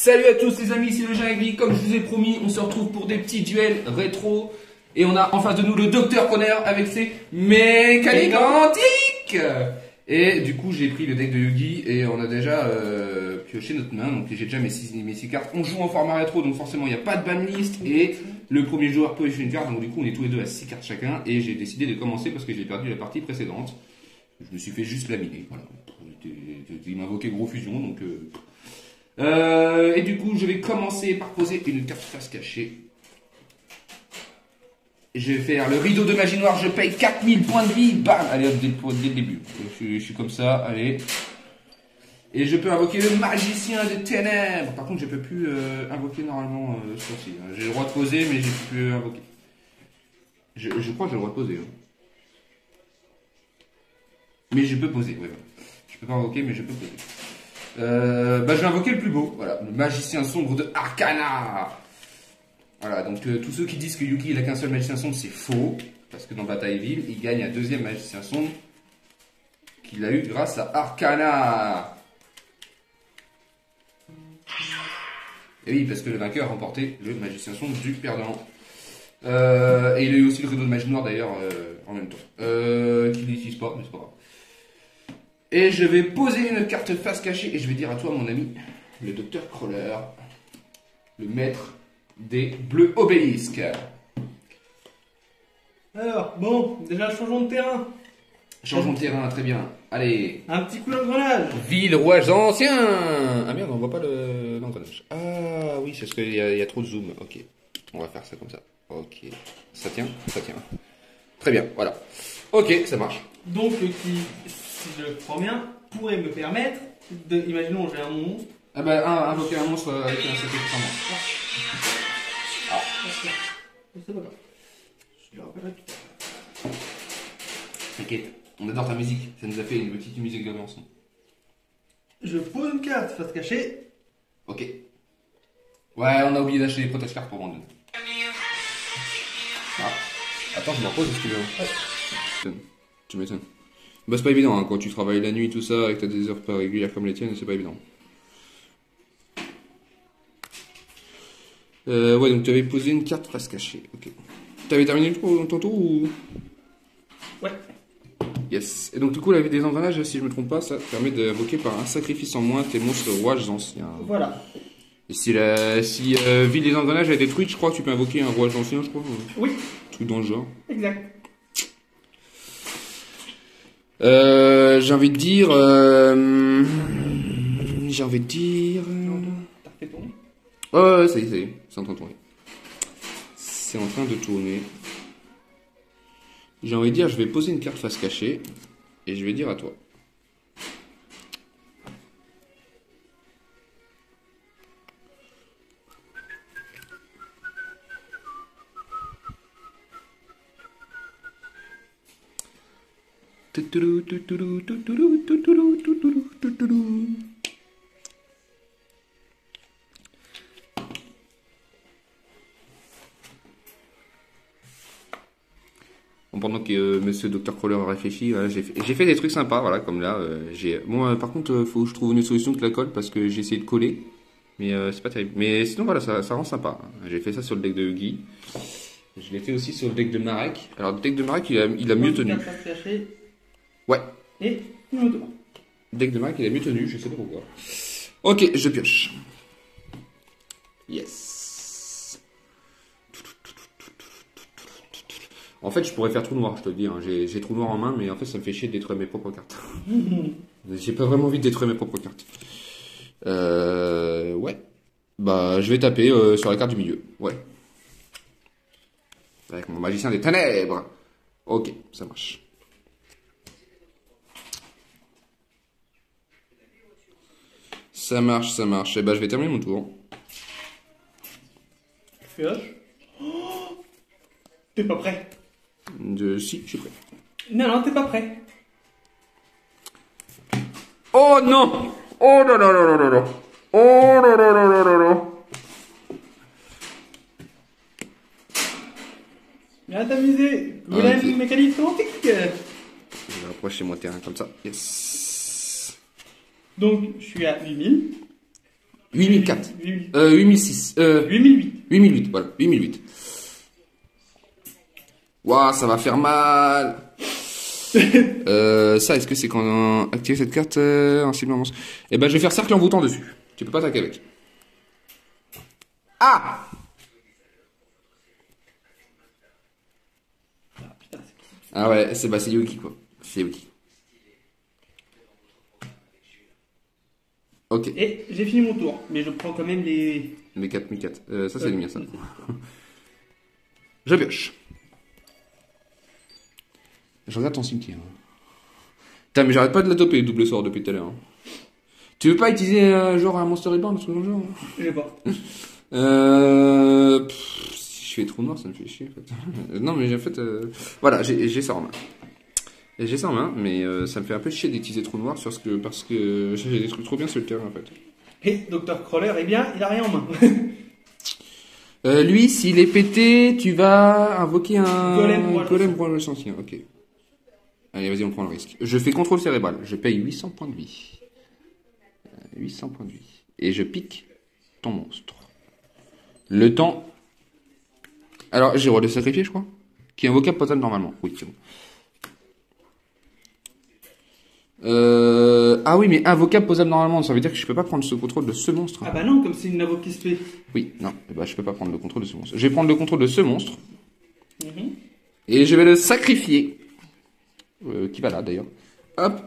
Salut à tous les amis, c'est le Jean-Aigli. Comme je vous ai promis, on se retrouve pour des petits duels rétro. Et on a en face de nous le Docteur Conner avec ses mécaniques antiques. Et du coup, j'ai pris le deck de Yugi et on a déjà pioché notre main. Donc j'ai déjà mes 6 cartes. On joue en format rétro, donc forcément il n'y a pas de banlist. Et le premier joueur pioche une carte. Donc du coup, on est tous les deux à 6 cartes chacun. Et j'ai décidé de commencer parce que j'ai perdu la partie précédente. Je me suis fait juste laminer. Voilà. Il m'invoquait gros fusion. Donc... et du coup, je vais commencer par poser une carte face cachée. Je vais faire le rideau de magie noire, je paye 4000 points de vie. Bam! Allez hop, dès le début. Je suis comme ça, allez. Et je peux invoquer le magicien des ténèbres. Par contre, je peux plus invoquer normalement ce tour-ci. J'ai le droit de poser, mais j'ai plus invoquer. Je crois que j'ai le droit de poser. Hein. Mais je peux poser, ouais. Je peux pas invoquer, mais je peux poser. Je vais invoquer le plus beau, voilà, le magicien sombre de Arcana. Voilà, donc tous ceux qui disent que Yugi il a qu'un seul magicien sombre, c'est faux, parce que dans Batailleville, il gagne un deuxième magicien sombre qu'il a eu grâce à Arcana. Et oui, parce que le vainqueur a remporté le magicien sombre du perdant. Et il a eu aussi le rideau de magie noire d'ailleurs en même temps, qu'il n'utilise pas, mais c'est pas grave. Et je vais poser une carte face cachée et je vais dire à toi, mon ami, le docteur Crawler, le maître des bleus obélisques. Alors, bon, déjà changeons de terrain. Changeons de terrain, très bien. Allez. Un petit coup d'engrenage. Ville, rouage ancien. Ah merde, on voit pas l'engrenage. Ah oui, c'est parce qu'il y a trop de zoom. Ok, on va faire ça comme ça. Ok, ça tient, ça tient. Très bien, voilà. Ok, ça marche. Donc, qui, si je le prends bien, pourrait me permettre de, imaginons j'ai un monstre. Ah bah, invoquer un monstre avec un sacrifice en monstre. Ah, c'est pas grave. Je le rappellerai plus tard. T'inquiète, on adore ta musique. Ça nous a fait une petite musique d'ambiance. Je pose une carte face cachée. Ok. Ouais, on a oublié d'acheter les protège cartes pour Brandon. Ah. Attends, je m'en repose si tu veux. Ouais. Tu m'étonnes. Bah c'est pas évident, hein, quand tu travailles la nuit, tout ça, et que t'as des heures pas régulières comme les tiennes, c'est pas évident. Ouais, donc tu avais posé une carte face cachée, ok. T'avais terminé ton tour ou... Ouais. Yes. Et donc du coup, la vie des engrenages, si je me trompe pas, ça permet d'invoquer par un sacrifice en moins tes monstres rouages anciens. Voilà. Et si vie des engrenages est détruite, je crois que tu peux invoquer un rouage ancien, je crois. Oui. Un truc dans le genre. Exact. J'ai envie de dire... T'as fait tourner? Ouais, ça y est, c'est en train de tourner. C'est en train de tourner. J'ai envie de dire, je vais poser une carte face cachée, et je vais dire à toi. Pendant que Monsieur Dr Crawler réfléchit, voilà, j'ai fait des trucs sympas, voilà, comme là. Bon, par contre, faut que je trouve une solution que la colle parce que j'ai essayé de coller, mais c'est pas terrible. Mais sinon, voilà, ça rend sympa. J'ai fait ça sur le deck de Yugi. Je l'ai fait aussi sur le deck de Marek. Alors, le deck de Marek, il a mieux tenu. Ouais. Et une autre. Le deck de Marek, il a mieux tenu, je sais pas pourquoi. Ok, je pioche. Yes. En fait, je pourrais faire trou noir, je te le dis. Hein. J'ai trou noir en main, mais en fait, ça me fait chier de détruire mes propres cartes. J'ai pas vraiment envie de détruire mes propres cartes. Ouais. Bah, je vais taper sur la carte du milieu. Ouais. Avec mon magicien des ténèbres. Ok, ça marche. Ça marche, ça marche. Et bah, je vais terminer mon tour. Pioche. Oh, t'es pas prêt? Si, je suis prêt. Non, t'es pas prêt. Oh non! Oh non, non, non, non, non, non. Oh non, non, non, non, non, non. Viens t'amuser. Vous voulez une mécanique antique? Je vais rapprocher mon terrain comme ça. Yes. Donc, je suis à 8000. 8004. 8008. 8006. 8008. 8008, voilà. 8008. Waouh, ça va faire mal. Ça, est-ce que c'est quand on active cette carte un cible en monstre? Eh ben, je vais faire cercle envoûtant dessus. Tu peux pas attaquer avec. Ah! Ah putain, c'est qui? Ah ouais, c'est Yuki quoi. C'est Yuki. Ok. Et j'ai fini mon tour, mais je prends quand même les. Mes 4, mes 4. Ça, c'est le mien, ça. Je pioche. Je regarde ton cimetière. Putain, mais j'arrête pas de la toper, double sort depuis tout à l'heure. Hein. Tu veux pas utiliser genre un Monster Reborn ou truc dans le genre? Je sais pas. Si je fais trou noir, ça me fait chier en fait. Non, mais en fait, voilà, j'ai ça en main. Et j'ai ça en main, mais ça me fait un peu chier d'utiliser trou noir parce que j'ai des trucs trop bien sur le terrain en fait. Et Dr. Crawler, eh bien, il a rien en main. Lui, s'il est pété, tu vas invoquer un Golem pour le sentien. Ok. Allez, vas-y, on prend le risque. Je fais contrôle cérébral. Je paye 800 points de vie. 800 points de vie. Et je pique ton monstre. Le temps. Alors, j'ai le droit de sacrifier, je crois. Qui est invocable potable normalement. Oui, c'est bon. Ah oui, mais invocable posable normalement, ça veut dire que je peux pas prendre ce contrôle de ce monstre. Ah bah non, comme c'est une invoque qui se fait. Oui, non, bah, je peux pas prendre le contrôle de ce monstre. Je vais prendre le contrôle de ce monstre. Mhm. Et je vais le sacrifier. Qui va là d'ailleurs. Hop.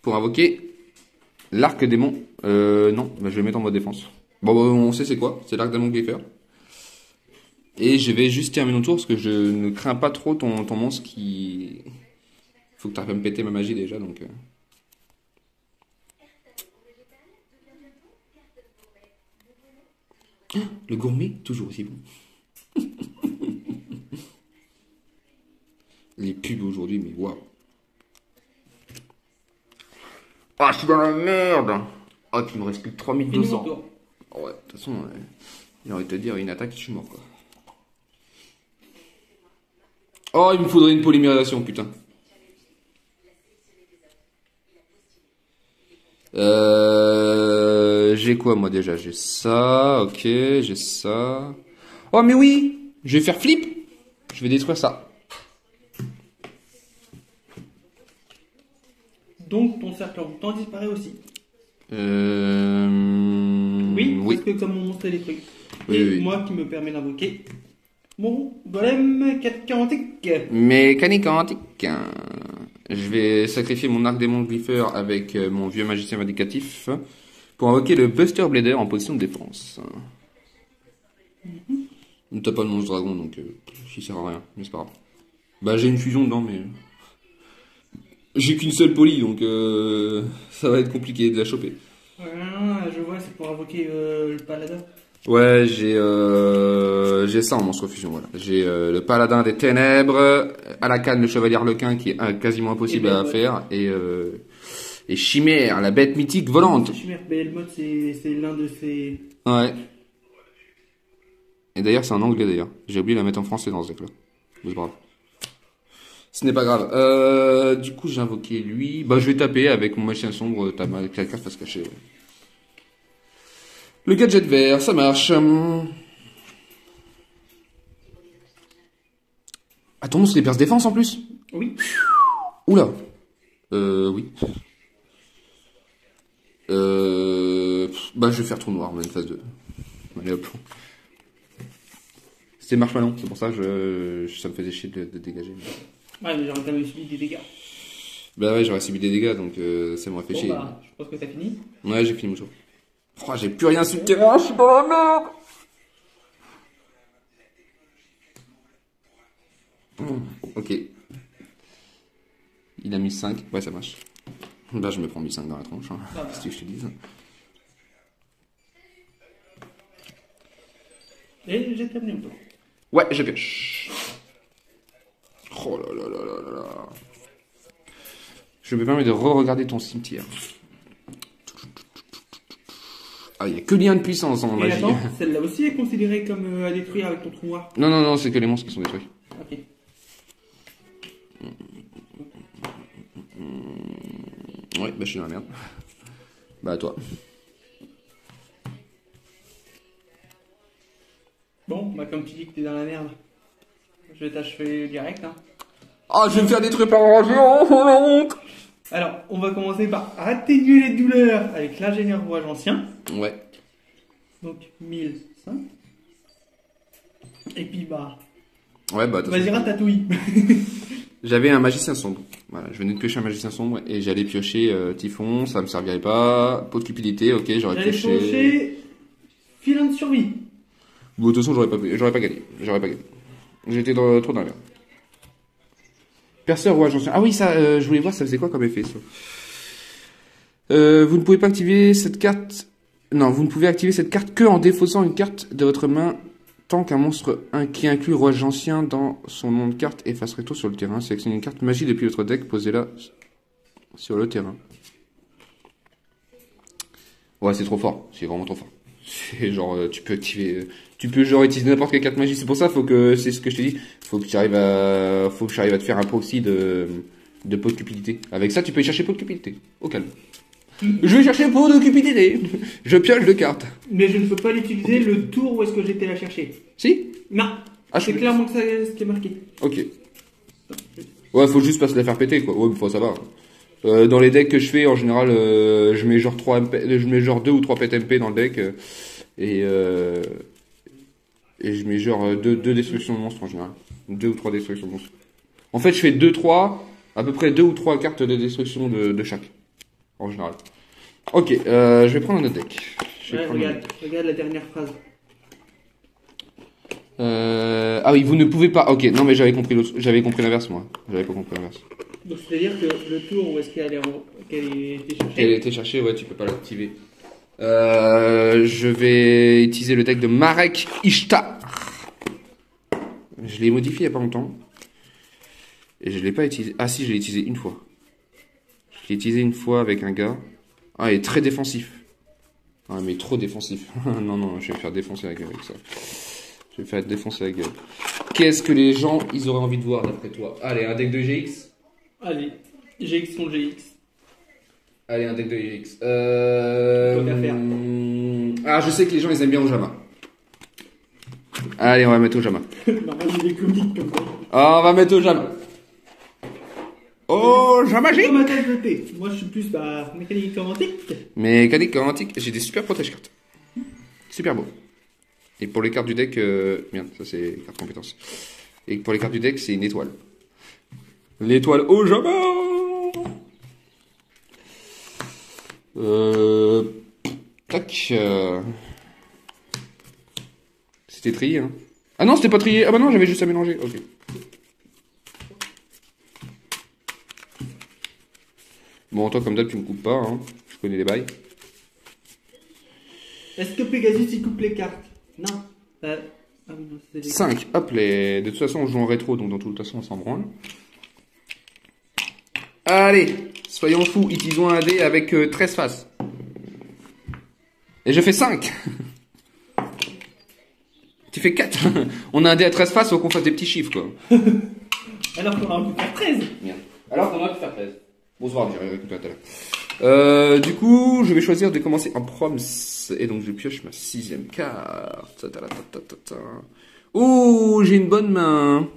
Pour invoquer l'arc démon. Non, bah, je vais le mettre en mode défense. Bon, bah, on sait c'est quoi. C'est l'arc démon Glypher. Et je vais juste terminer mon tour parce que je ne crains pas trop ton monstre qui. Faut que tu arrives à me péter ma magie déjà donc. Le gourmet, toujours aussi bon. Les pubs aujourd'hui, mais waouh. Ah, je suis dans la merde. Oh, il me reste plus que 3200. Ouais, de toute façon, il aurait te dire une attaque, je suis mort quoi. Oh, il me faudrait une polymérisation, putain. J'ai quoi moi déjà? J'ai ça, ok, j'ai ça. Oh mais oui, je vais faire flip. Je vais détruire ça. Donc ton cercle envoûtant disparaît aussi. Oui. Parce que comme mon monstre est détruit. Oui, Et oui. moi qui me permet d'invoquer mon golem 4 antique. Mécanique antique. Je vais sacrifier mon arc démon Glypher avec mon vieux magicien vindicatif pour invoquer le Buster Blader en position de défense. T'as pas de monstre dragon donc il sert à rien, mais c'est pas grave. Bah j'ai une fusion dedans mais j'ai qu'une seule poly donc ça va être compliqué de la choper. Je vois, c'est pour invoquer le paladin. Ouais, j'ai ça en monstre fusion, voilà. J'ai le paladin des ténèbres, à la canne le chevalier harlequin qui est quasiment impossible à faire, et Chimère, la bête mythique volante. Chimère, Behemoth, c'est l'un de ces... Ouais. Et d'ailleurs, c'est en anglais d'ailleurs. J'ai oublié de la mettre en français dans ce deck-là. Mais c'est pas grave. Ce n'est pas grave. Du coup, j'ai invoqué lui. Bah, je vais taper avec mon magicien sombre, ta carte face cachée. Le gadget vert, ça marche. Ah, ton monstre, il perce défense en plus? Oui. Oula. Oui. Bah, je vais faire trou noir, on a une phase 2. Allez hop. C'était marshmallow, c'est pour ça que ça me faisait chier de dégager. Ouais, mais j'aurais quand même subi des dégâts. Bah ouais, j'aurais subi des dégâts, donc ça m'aurait fait chier. Bah, je pense que t'as fini. Ouais, j'ai fini mon tour. Oh, j'ai plus rien sur le terrain, je suis dans la merde. Ok. Il a mis 5, ouais ça marche. Bah je me prends 1005 dans la tronche, hein. Qu'est-ce que je te dise. Et j'ai terminé mon tour. Ouais, je pioche. Oh là là là là là là. Je me permets de re-regarder ton cimetière. Ah, il n'y a que lien de puissance en magie. Attends, celle-là aussi est considérée comme à détruire avec ton trou noir. Non, non, non, c'est que les monstres qui sont détruits. Ok. Ouais, bah je suis dans la merde. Bah, à toi. Bon, bah comme tu dis que t'es dans la merde, je vais t'achever direct. Hein. Ah, je vais me faire détruire par un géant, oh la honte. Alors, on va commencer par atténuer les douleurs avec l'ingénieur rouage ancien. Ouais. Donc 1005. Et puis bah, Ouais, bah, vas-y ratatouille. J'avais un magicien sombre. Voilà, je venais de piocher un magicien sombre et j'allais piocher Typhon, ça me servirait pas. Pot de cupidité, ok, j'aurais J'allais pioché. piocher filin de survie. Bon, de toute façon, j'aurais pas gagné. J'aurais pas gagné. J'étais trop dans la merde. Perceur rouage ancien. Ah oui, ça, je voulais voir, ça faisait quoi comme effet, ça. Vous ne pouvez pas activer cette carte. Non, vous ne pouvez activer cette carte que en défaussant une carte de votre main tant qu'un monstre qui inclut rouage ancien dans son nom de carte efface recto sur le terrain. Sélectionnez une carte magie depuis votre deck, posez-la sur le terrain. Ouais, c'est trop fort. C'est vraiment trop fort. C'est genre, tu peux activer, tu peux genre utiliser n'importe quelle carte magie. C'est pour ça, c'est ce que je te dis. Faut que j'arrive à te faire un proxy de pot de cupidité. Avec ça, tu peux y chercher pot de cupidité. Au calme. Je vais chercher pot de cupidité. Je pioche deux cartes. Mais je ne peux pas l'utiliser le tour où est-ce que j'étais la chercher. Si? Non. Ah, C'est clairement que ça, ce qui est marqué. Ok. Ouais, faut juste pas se la faire péter, quoi. Ouais, mais ça va. Dans les decks que je fais, en général, je mets genre 3 MP, je mets genre 2 ou 3 PTMP dans le deck, et je mets genre 2 destructions de monstres en général. 2 ou 3 destructions de monstres. En fait, je fais 2-3, à peu près 2 ou 3 cartes de destruction de chaque. En général. Ok, je vais prendre un autre deck. Ouais, regarde la dernière phrase. Ah oui, vous ne pouvez pas. Ok, non mais j'avais compris l'inverse moi. J'avais pas compris l'inverse. Donc c'est-à-dire que le tour où est-ce qu'elle été cherchée. Elle a été cherchée, ouais, tu peux pas l'activer. Je vais utiliser le deck de Marek Ishtar. Je l'ai modifié il y a pas longtemps. Et je l'ai pas utilisé. Ah si, je l'ai utilisé une fois. Je l'ai utilisé une fois avec un gars. Ah, il est très défensif. Ah, mais trop défensif. Non, je vais me faire défoncer la gueule avec ça. Je vais me faire défoncer la gueule. Qu'est-ce que les gens, ils auraient envie de voir d'après toi? Allez, un deck de GX. Allez, GX contre GX. Allez, un deck de GX. qu'à faire. Ah, je sais que les gens, ils aiment bien Ojama. Allez, on va mettre Ojama. Bah, il est comique comme ça. Ah, on va mettre Ojama. Ojama magique. Comme ma tasse de thé. Moi, je suis plus mécanique quantique. Mécanique quantique. J'ai des super protège cartes. Super beau. Et pour les cartes du deck, merde, ça c'est carte compétence. Et pour les cartes du deck, c'est une étoile. L'étoile Ojama. Tac. C'était trié, hein. Ah non, c'était pas trié. Ah bah non, j'avais juste à mélanger. Ok. Bon, toi, comme d'hab, tu me coupes pas, hein. Je connais les bails. Est-ce que Pegasus il coupe les cartes? Non. Ah oui, non, c'est des 5. Hop, de toute façon, on joue en rétro, donc dans toute façon, on s'en branle. Allez, soyons fous, utilisons un dé avec 13 faces. Et je fais 5. Tu fais 4. On a un dé à 13 faces, faut qu'on fasse des petits chiffres, quoi. Alors qu'on aurait pu faire 13. Merde. Alors qu'on aurait pu faire 13. Bonsoir, j'ai récupéré tout à l'heure. Du coup, je vais choisir de commencer en proms. Et donc, je pioche ma 6ème carte. Oh, j'ai une bonne main.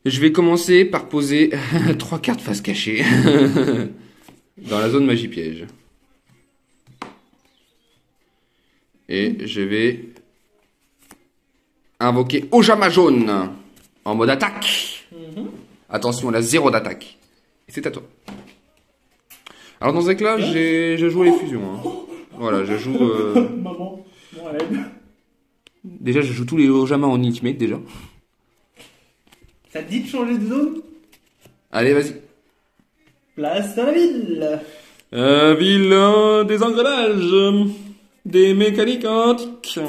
Je vais commencer par poser 3 cartes face cachée. Dans la zone magie piège. Et je vais invoquer Ojama jaune en mode attaque. Attention, elle a 0 d'attaque. Et c'est à toi. Alors dans ce deck-là, je joue les fusions. Hein. Voilà, je joue... Maman, mon aide. Déjà, je joue tous les Ojama en ultimate déjà. Ça te dit de changer de zone? Allez, vas-y. Place à la ville. Ville des engrenages. Des mécaniques antiques.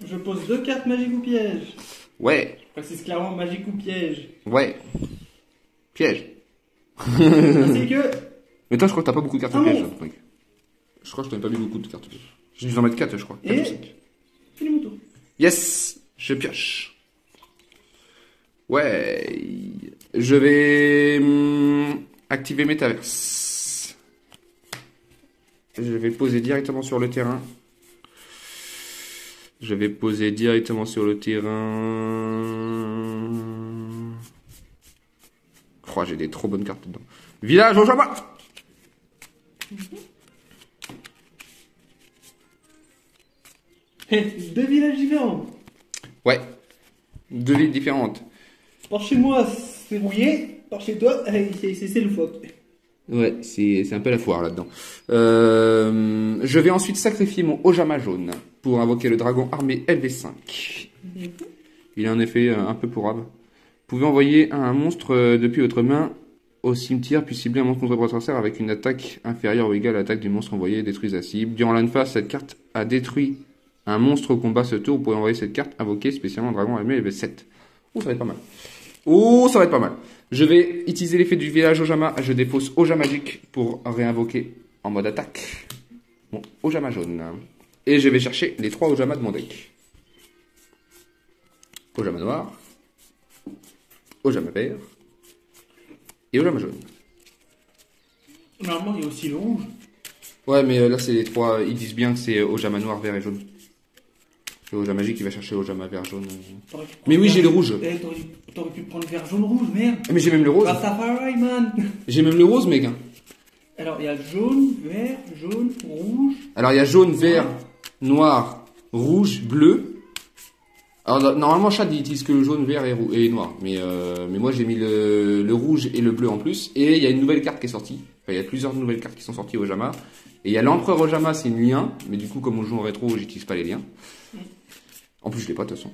Je pose 2 cartes magique ou piège. Ouais. Je précise clairement magique ou piège. Ouais. Piège. Ainsi que... Mais toi, je crois que t'as pas beaucoup de cartes Ah piège. bon. Truc. Je crois que je t'en ai pas mis beaucoup de cartes piège. J'ai dû en mettre 4, je crois. 4 Et- ou 5. Fini mon tour. Yes. Je pioche. Ouais. Je vais activer Metaverse. Je vais poser directement sur le terrain. Oh, j'ai des trop bonnes cartes dedans. Village Ojama. Deux villages différents. Ouais. Deux villes différentes. Par chez moi, c'est rouillé. Par chez toi, c'est le phoque. Ouais, c'est un peu la foire là-dedans. Je vais ensuite sacrifier mon Ojama jaune pour invoquer le dragon armé LV5. Il a un effet un peu pourrable. Vous pouvez envoyer un monstre depuis votre main au cimetière, puis cibler un monstre contre votre adversaire avec une attaque inférieure ou égale à l'attaque du monstre envoyé et détruire sa cible. Durant la phase, cette carte a détruit un monstre au combat ce tour. Vous pouvez envoyer cette carte invoquer spécialement un dragon armé LV7. Oh, ça va être pas mal. Je vais utiliser l'effet du village Ojama. Je défausse Ojama magique pour réinvoquer en mode attaque mon Ojama jaune. Et je vais chercher les 3 Ojama de mon deck. Ojama noir, Ojama vert et Ojama jaune. Normalement, il y a aussi le rouge. Ouais, mais là, c'est les 3. Ils disent bien que c'est Ojama noir, vert et jaune. Le Ojama magique, il va chercher Ojama vert, jaune. Mais oui, j'ai le rouge. T'aurais pu prendre vert, jaune, rouge, merde. Mais j'ai même le rose. Rastafari, man. J'ai même le rose, mec. Alors, il y a jaune, vert, jaune, rouge. Alors, il y a jaune, vert, noir, rouge, bleu. Alors, normalement, Chad, il utilise que le jaune, vert et noir. Mais moi, j'ai mis le rouge et le bleu en plus. Et il y a une nouvelle carte qui est sortie. Enfin, il y a plusieurs nouvelles cartes qui sont sorties au Ojama. Et il y a l'Empereur Ojama, c'est une lien. Mais du coup, comme on joue en rétro, j'utilise pas les liens. En plus, je l'ai pas, de toute façon.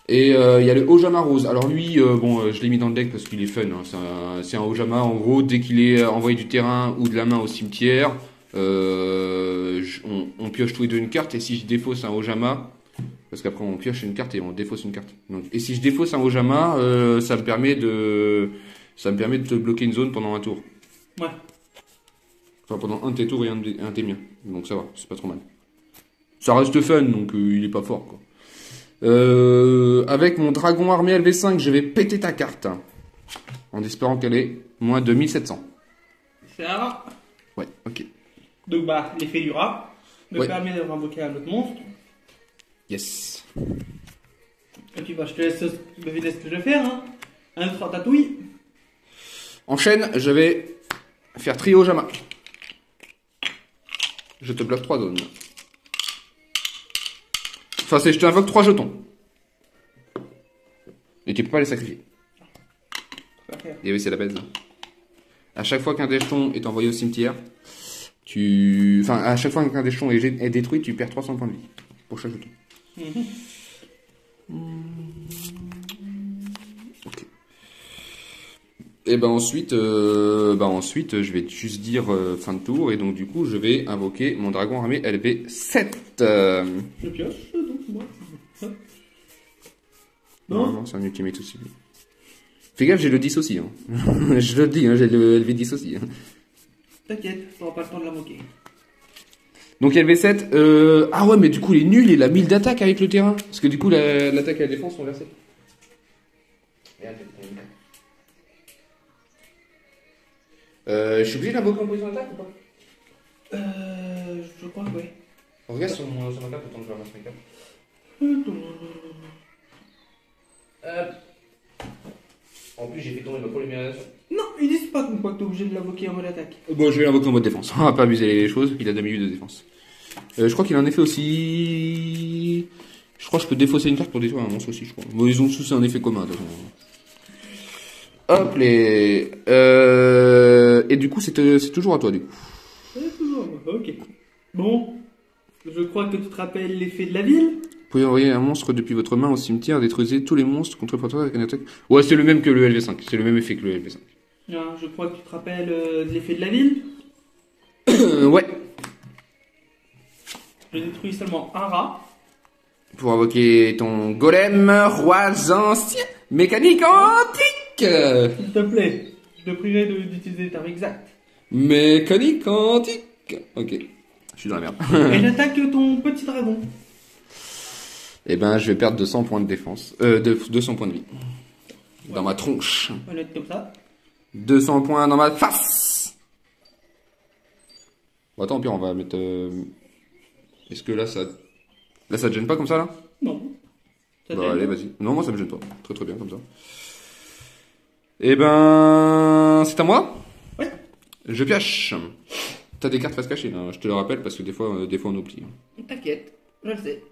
Et il y a le Ojama rose. Alors lui, je l'ai mis dans le deck parce qu'il est fun. Hein. C'est un Ojama, en gros, dès qu'il est envoyé du terrain ou de la main au cimetière, on pioche tous les deux une carte. Et si je défausse un Ojama, parce qu'après on pioche une carte et on défausse une carte. Donc, et si je défausse un Ojama, ça me permet de te bloquer une zone pendant un tour. Ouais. Enfin, pendant un de tes tours et un de tes miens. Donc ça va, c'est pas trop mal. Ça reste fun, donc il est pas fort, quoi. Avec mon dragon armé LV5, je vais péter ta carte. En espérant qu'elle ait moins de 1700. Ça. Ouais, ok. Donc, l'effet du rat me permet de invoquer un autre monstre. Yes. Et puis, je te laisse deviner ce que je vais faire. Hein. Un autre ratatouille. Enchaîne, je vais faire trio Ojama. Je te bloque 3 zones. Enfin, je t'invoque 3 jetons. Et tu peux pas les sacrifier. Et oui, c'est la baise. À chaque fois qu'un des jetons est envoyé au cimetière, à chaque fois qu'un des jetons est détruit, tu perds 300 points de vie. Pour chaque jeton. Ok. Et ensuite, je vais juste dire fin de tour. Et donc, du coup, je vais invoquer mon dragon armé LV7. Je pioche, donc moi. Non, c'est un ultimate aussi. Fais gaffe, j'ai le 10 aussi. Hein. Je le dis, hein, j'ai le LV10 aussi. Hein. T'inquiète, t'auras pas le temps de l'invoquer. Donc LV7, ah ouais, mais du coup, il est nul, il a 1000 d'attaque avec le terrain. Parce que du coup, l'attaque et la défense sont inversées. Je suis obligé d'invoquer en position d'attaque ou pas? Je crois que oui. Regarde sur ma carte, autant que je ramasse mes cartes. En plus, j'ai fait tomber ma polymérisation. Non, ils disent pas que t'es obligé de l'invoquer en mode attaque. Bon, je vais l'invoquer en mode défense. On va pas abuser les choses. Il a 2 minutes de défense. Je crois qu'il a un effet aussi. Je crois que je peux défausser une carte pour détruire un monstre aussi, je crois. Bon, ils ont tous un effet commun, de toute façon. Hop, les. Et du coup, c'est toujours à toi, du coup. C'est toujours, ok. Bon, je crois que tu te rappelles l'effet de la ville. Vous pouvez envoyer un monstre depuis votre main au cimetière, détruisez tous les monstres contre votre avec une attaque. Ouais, c'est le même que le LV5. C'est le même effet que le LV5. Je crois que tu te rappelles de l'effet de la ville. Ouais. Je détruis seulement un rat. Pour invoquer ton golem, roi ancien, mécanique antique. S'il te plaît, je te prierai d'utiliser ta exact. Mécanique antique. Ok, je suis dans la merde. Et j'attaque ton petit dragon. Eh je vais perdre 200 points de défense. 200 points de vie. Dans ma tronche. On va le mettre comme ça. 200 points dans ma face. Bon, attends, pire, on va mettre... Est-ce que là, ça... Là, ça te gêne pas comme ça, là? Non. Ça Bah, te allez, gêne? vas-y. Non, moi, ça me gêne pas. Très très bien, comme ça. Eh ben... C'est à moi? Ouais. Je pioche. T'as des cartes face cachée, là. Je te le rappelle, parce que des fois on oublie. T'inquiète, je le sais.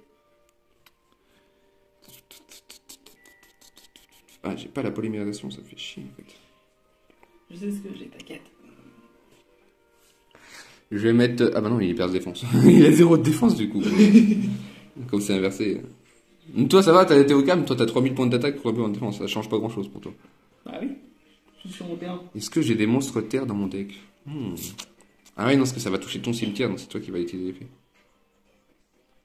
Ah, j'ai pas la polymérisation, ça fait chier, en fait. Je sais ce que j'ai, t'inquiète. Je vais mettre... Ah bah non, il est perce défense. Il a 0 de défense, du coup. Comme c'est inversé. Toi, ça va, t'es au calme. Toi, t'as 3000 points d'attaque, 3 points de défense. Ça change pas grand-chose pour toi. Bah oui, je suis sur mon terrain. Est-ce que j'ai des monstres terre dans mon deck? Ah ouais, non, parce que ça va toucher ton cimetière, donc c'est toi qui vas utiliser l'effet.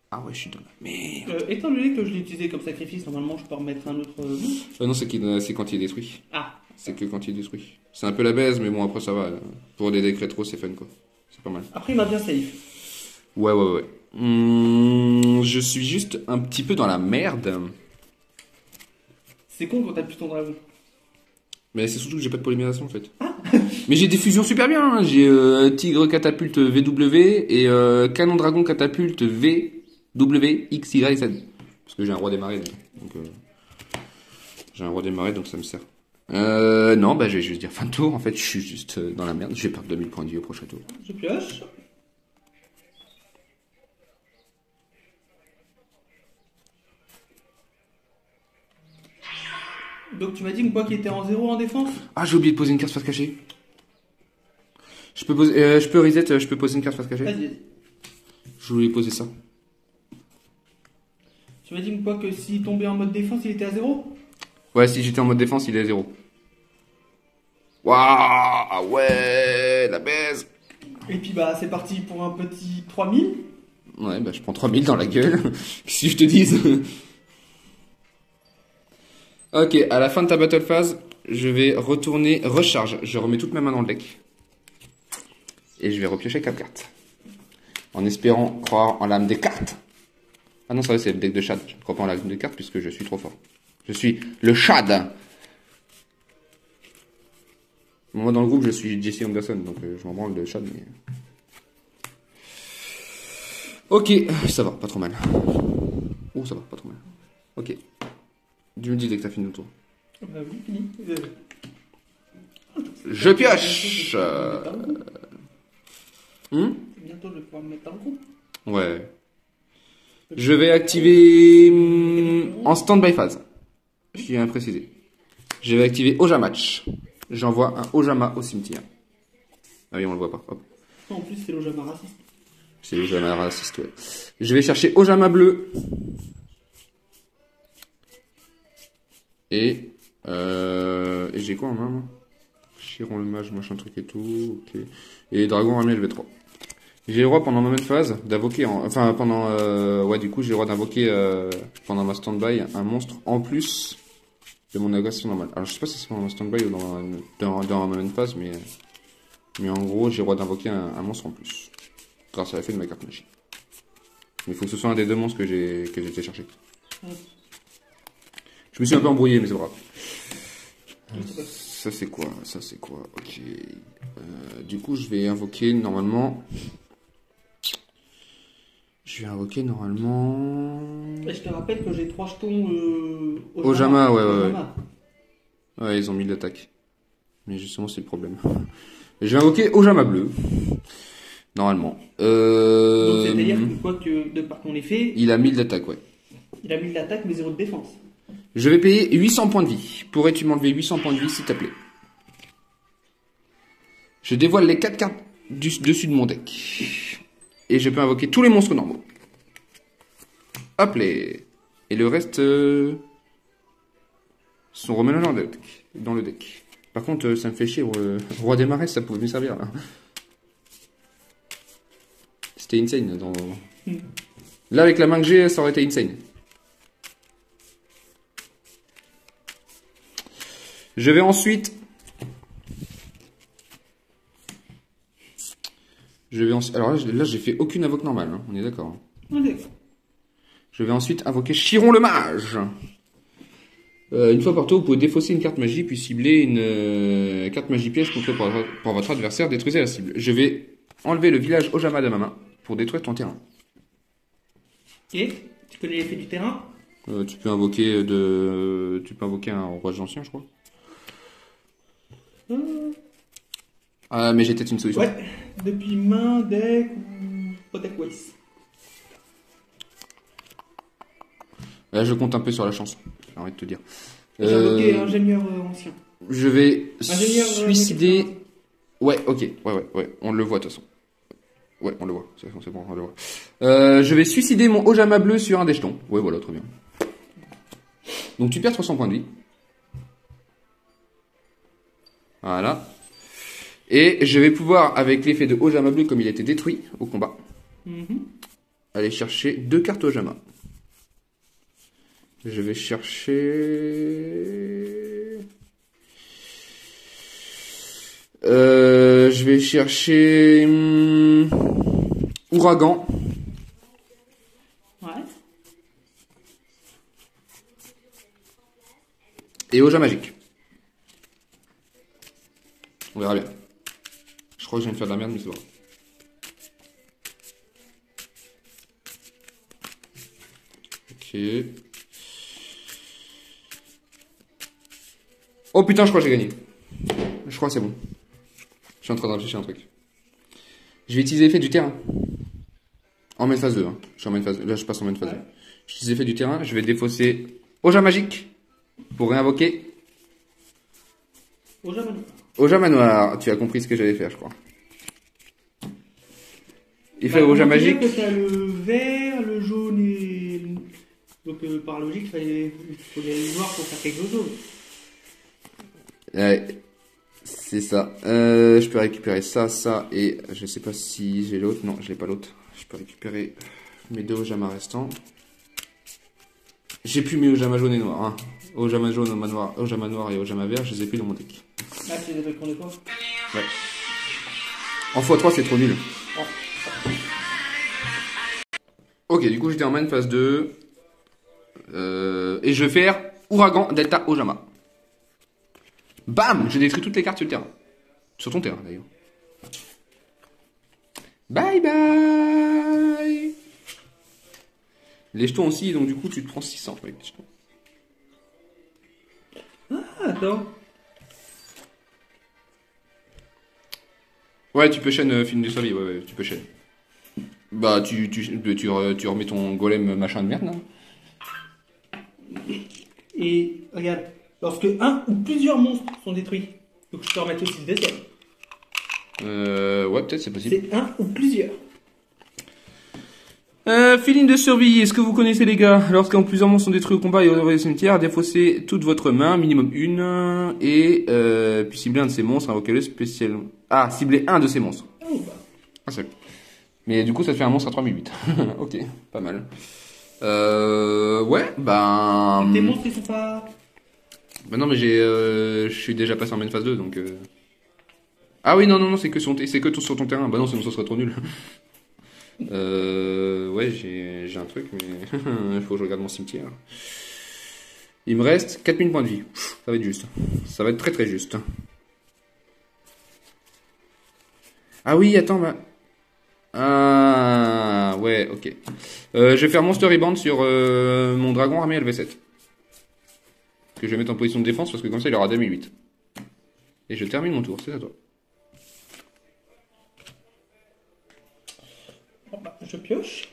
Ah ouais, je suis dans la merde. Étant donné que je l'ai utilisé comme sacrifice, normalement je peux remettre un autre monstre. Non, c'est quand il est détruit. Ah, C'est que quand il est détruit. C'est un peu la baise, mais bon, après ça va. Pour des decks rétro, c'est fun, quoi. C'est pas mal. après il m'a bien safe. Ouais. Je suis juste un petit peu dans la merde. C'est con quand t'as plus ton dragon. Mais c'est surtout que j'ai pas de polymérisation en fait. Mais j'ai des fusions super bien. Hein. J'ai Tigre Catapulte VW et Canon Dragon Catapulte VWXYZ. Parce que j'ai un roi des marais. Donc, j'ai un roi des marais, donc ça me sert. Non, bah je vais juste dire fin de tour. En fait, je suis juste dans la merde. Je vais perdre 2000 points de vie au prochain tour. Je pioche. Donc tu m'as dit que quoi qui était en 0 en défense? Ah, j'ai oublié de poser une carte face cachée. Je peux poser, je peux reset, je peux poser une carte face cachée. Vas-y. Je voulais poser ça. Tu m'as dit que quoi que s'il tombait en mode défense il était à 0? Ouais, si j'étais en mode défense, il est à 0. Waouh, ouais, la baise. Et puis bah c'est parti pour un petit 3000. Ouais, bah je prends 3000 dans la gueule. Si je te dise. Ok, à la fin de ta battle phase, je vais retourner recharge. Je remets toute ma main dans le deck. Et je vais repiocher 4 cartes. En espérant croire en l'âme des cartes. Ah non, c'est vrai, c'est le deck de Shad. Je ne crois pas en l'âme des cartes puisque je suis trop fort. Je suis le Shad. Moi, dans le groupe, je suis Jesse Anderson, donc je m'en branle de Shad. Mais... Ok, ça va, pas trop mal. Oh, ça va, pas trop mal. Ok. Tu me dis dès que t'as fini le tour. Bah oui, fini. Je pioche. Bientôt je vais pouvoir me mettre en groupe. Ouais. Je vais activer en stand-by phase. Je tiens à préciser. Je vais activer Oja Match. J'envoie un Ojama au cimetière. Ah oui, on le voit pas. Hop. En plus c'est l'Ojama raciste. C'est Ojama raciste, ouais. Je vais chercher Ojama bleu. Et j'ai quoi en main, moi? Chiron le mage, machin truc et tout. Ok. Et Dragon Armé LV3. J'ai le droit pendant ma même phase d'invoquer, enfin pendant, ouais du coup j'ai le droit d'invoquer pendant ma stand-by un monstre en plus de mon agression normale. Alors je sais pas si c'est pendant ma stand-by ou dans ma même phase, mais en gros j'ai le droit d'invoquer un monstre en plus grâce à l'effet de ma carte magie. Mais il faut que ce soit un des deux monstres que j'ai été chercher. Je me suis un peu embrouillé, mais c'est pas grave. Ça c'est quoi? Ça c'est quoi? Ok. Du coup je vais invoquer normalement. Je vais invoquer normalement. Et je te rappelle que j'ai 3 jetons Ojama, ouais. Ojama. Ouais, ils ont mis l'attaque. Mais justement, c'est le problème. Et je vais invoquer Ojama bleu. Normalement. Donc c'est-à-dire que quoi que de par ton effet, il a 1000 d'attaque, ouais. il a mis de l'attaque mais 0 de défense. Je vais payer 800 points de vie. Pourrais-tu m'enlever 800 points de vie, s'il te plaît? Je dévoile les 4 cartes dessus de mon deck. Et je peux invoquer tous les monstres normaux. Hop les. Et le reste sont remélangés dans le deck. Par contre, ça me fait chier. Roi des marais, ça pouvait me servir là. C'était insane. Là, avec la main que j'ai, ça aurait été insane. Je vais ensuite. Alors là, j'ai fait aucune invoque normale. Hein. On est d'accord. On est d'accord. Je vais ensuite invoquer Chiron le mage. Une fois par tour, vous pouvez défausser une carte magie, puis cibler une carte magie piège contrée par votre adversaire, détruisez la cible. Je vais enlever le village Ojama de ma main pour détruire ton terrain. Et tu connais l'effet du terrain? Tu peux invoquer un roi ancien, je crois. Mais j'ai peut-être une solution. Ouais, depuis main, deck ou pas deck Weiss. Là, je compte un peu sur la chance, j'ai envie de te dire. J'ai invoqué ingénieur ancien. Je vais Ingénieur suicider. Ouais, ok, ouais, on le voit de toute façon. Ouais, on le voit, c'est bon, on le voit. Je vais suicider mon Ojama bleu sur un des jetons. Ouais, voilà, très bien. Donc tu perds 300 points de vie. Voilà. Et je vais pouvoir, avec l'effet de Ojama bleu, comme il a été détruit au combat, aller chercher 2 cartes Ojama. Je vais chercher... je vais chercher... Ouragan. Ouais. Et Oja magique. On verra bien. Je crois que je viens de faire de la merde, mais c'est pas grave. Ok. Oh putain, je crois que j'ai gagné. Je crois que c'est bon. Je suis en train de réfléchir à un truc. Je vais utiliser l'effet du terrain. En main phase 2. Hein. Je suis en main phase 2. Là, je passe en main phase 2. J'utilise l'effet du terrain. Je vais défausser Oja magique pour réinvoquer Ojama noir. Ojama noir. Tu as compris ce que j'allais faire, je crois. Effet Oja magique. Tu as le vert, le jaune et... Donc par logique, il faut les noirs pour faire quelque chose. Ouais. C'est ça. Je peux récupérer ça, ça et je sais pas si j'ai l'autre. Non, je l'ai pas l'autre. Je peux récupérer mes 2 Ojama restants. J'ai plus mes Ojama jaune et noir. Hein. Ojama jaune, Ojama noir et Ojama vert, je les ai plus dans mon deck. Ah, tu les as pris de quoi? Ouais. En x3, c'est trop nul. Oh. Ok, du coup, j'étais en main phase 2. Et je vais faire Ouragan Delta Ojama. Bam! Je détruis toutes les cartes sur le terrain. Sur ton terrain, d'ailleurs. Bye bye! Les jetons aussi, donc du coup, tu te prends 600 avec les jetons. Ah, attends. Ouais, tu peux chaîne film de survie, ouais, tu peux chaîne. Bah, tu remets ton golem machin de merde, là. Et regarde, lorsque un ou plusieurs monstres sont détruits, donc je peux remettre aussi le deuxième. Ouais, peut-être, c'est possible. C'est un ou plusieurs. Feeling de survie, est-ce que vous connaissez les gars? Lorsqu'un ou plusieurs monstres sont détruits au combat et au cimetière, défaussez toute votre main, minimum une, et puis ciblez un de ces monstres, invoquez-le spécialement. Ah, ciblez un de ces monstres. Oh, bah. Un seul. Mais du coup, ça te fait un monstre à 3008. Ok, pas mal. Ouais, ben... Tes monstres, ils sont pas... Bah non, mais je suis déjà passé en main phase 2, donc... Ah oui, non, c'est que, sur ton terrain. Bah non, sinon ça serait trop nul. Ouais, j'ai un truc, mais il faut que je regarde mon cimetière. Il me reste 4000 points de vie. Ça va être juste. Ça va être très très juste. Ah oui, attends, bah... Ah, ouais, ok. Je vais faire Monster Rebound sur mon dragon armé LV7. Que je vais mettre en position de défense parce que comme ça il aura 2008. Et je termine mon tour, c'est à toi. Bon, bah, je pioche.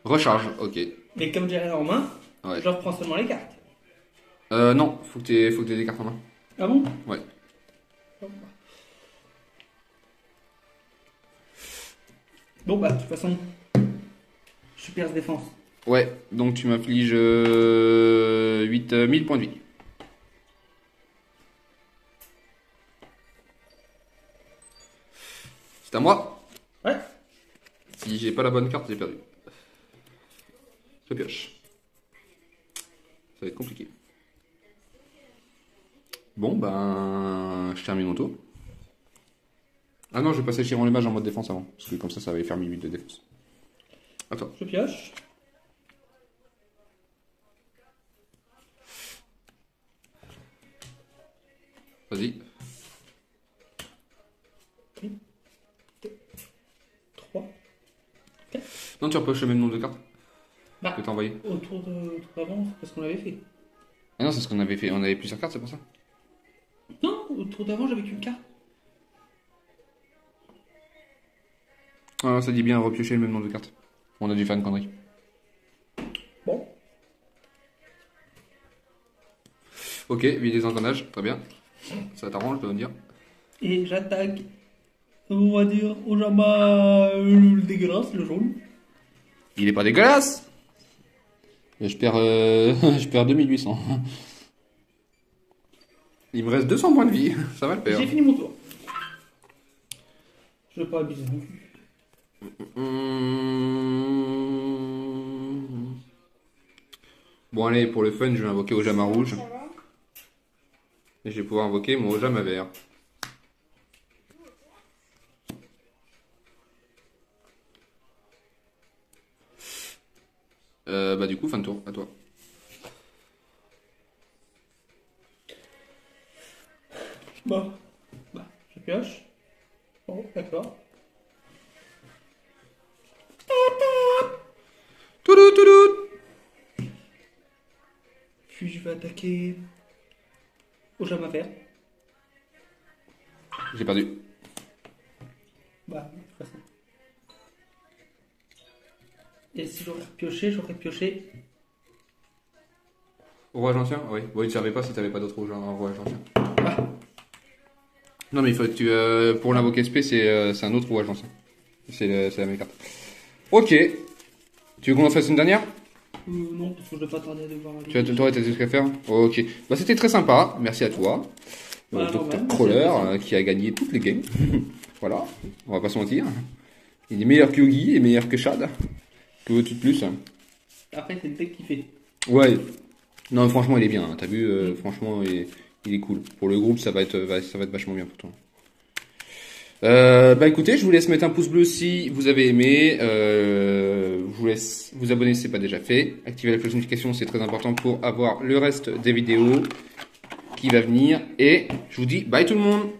Recharge, ok. Mais comme j'ai rien en main, Ouais. je reprends seulement les cartes. Non, faut que t'aies des cartes en main. Ah bon? Ouais. Bon bah de toute façon, je perds défense. Ouais, donc tu m'infliges 8000 points de vie. C'est à moi. Ouais. Si j'ai pas la bonne carte, j'ai perdu. Je pioche. Ça va être compliqué. Bon, ben, je termine mon tour. Ah non, je vais passer Chiron les mages en mode défense avant. Parce que comme ça va y faire 1008 de défense. Attends. Je pioche. Vas-y. 3. Non, tu repioches le même nombre de cartes Bah, que t'as envoyé. au tour d'avant, c'est parce qu'on l'avait fait. Ah non, c'est ce qu'on avait fait. On avait plusieurs cartes, c'est pour ça. Non, au tour d'avant, j'avais qu'une carte. Ah non, ça dit bien repiocher le même nombre de cartes. On a dû faire une connerie. Bon. Ok, vide des engrenages, très bien. Ça t'arrange de me dire. Et j'attaque, on va dire, au jama le dégueulasse, le jaune. Il est pas dégueulasse. Et je perds, je perds 2800. Il me reste 200 points de vie, ça va le faire. J'ai fini mon tour. Je veux pas abuser non plus. Bon allez, pour le fun, je vais invoquer Ojama rouge. Et je vais pouvoir invoquer mon Ojama vert. Bah du coup, fin de tour, à toi. Bah, je pioche. Bon, d'accord. Toulout, toulout. Puis je vais attaquer au jama vert. J'ai perdu. Bah, de toute façon. Et si j'aurais pioché. Rouage ancien? Oui. Bon, il ne servait pas si t'avais pas d'autre rouage ancien. Bah, Non, mais il faut que tu, pour l'invoquer SP, c'est un autre rouage ancien. C'est la même carte. Ok. Tu veux qu'on en fasse une dernière? non, parce que je vais pas tarder à devoir aller. Tu as t'aurais tes trucs à faire? Ok. Bah, c'était très sympa. Merci à toi. Bah, Dr. normal, Crawler, c'est qui a gagné toutes les games. Voilà. On va pas se mentir. Il est meilleur que Yogi et meilleur que Shad. Que veux-tu de plus? Après, c'est le deck qui fait. Ouais. Non, franchement, il est bien. Hein. T'as vu, franchement, il est cool. Pour le groupe, ça va être vachement bien pour toi. Bah écoutez, je vous laisse mettre un pouce bleu si vous avez aimé. Je vous laisse vous abonner si ce n'est pas déjà fait. Activer la cloche de notification, c'est très important pour avoir le reste des vidéos qui va venir. Et je vous dis bye tout le monde.